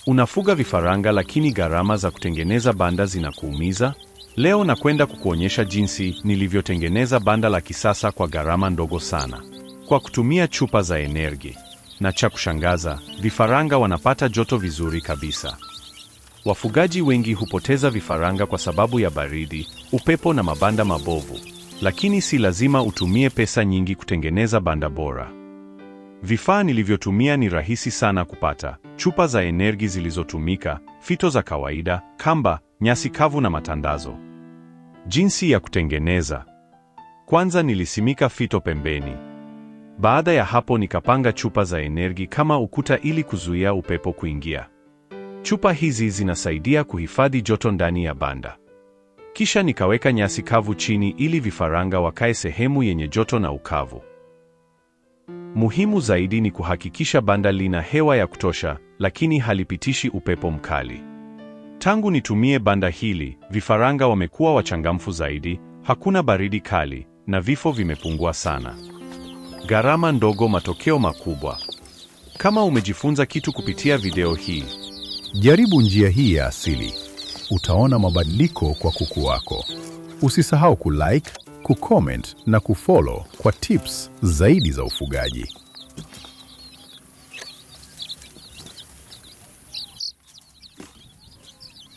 Unafuga vifaranga lakini gharama za kutengeneza banda zinakuumiza? Leo nakwenda kukuonyesha jinsi nilivyotengeneza banda la kisasa kwa gharama ndogo sana, kwa kutumia chupa za energy. Na cha kushangaza, vifaranga wanapata joto vizuri kabisa. Wafugaji wengi hupoteza vifaranga kwa sababu ya baridi, upepo na mabanda mabovu, lakini si lazima utumie pesa nyingi kutengeneza banda bora. Vifaa nilivyotumia ni rahisi sana kupata: chupa za energy zilizotumika, fito za kawaida, kamba, nyasi kavu na matandazo. Jinsi ya kutengeneza: kwanza nilisimika fito pembeni. Baada ya hapo nikapanga chupa za energy kama ukuta ili kuzuia upepo kuingia. Chupa hizi zinasaidia kuhifadhi joto ndani ya banda. Kisha nikaweka nyasi kavu chini ili vifaranga wakae sehemu yenye joto na ukavu. Muhimu zaidi ni kuhakikisha banda lina hewa ya kutosha, lakini halipitishi upepo mkali. Tangu nitumie banda hili, vifaranga wamekuwa wachangamfu zaidi, hakuna baridi kali, na vifo vimepungua sana. Gharama ndogo, matokeo makubwa. Kama umejifunza kitu kupitia video hii, jaribu njia hii ya asili. Utaona mabadiliko kwa kuku wako. Usisahau kulike, kucomment na kufollow kwa tips zaidi za ufugaji.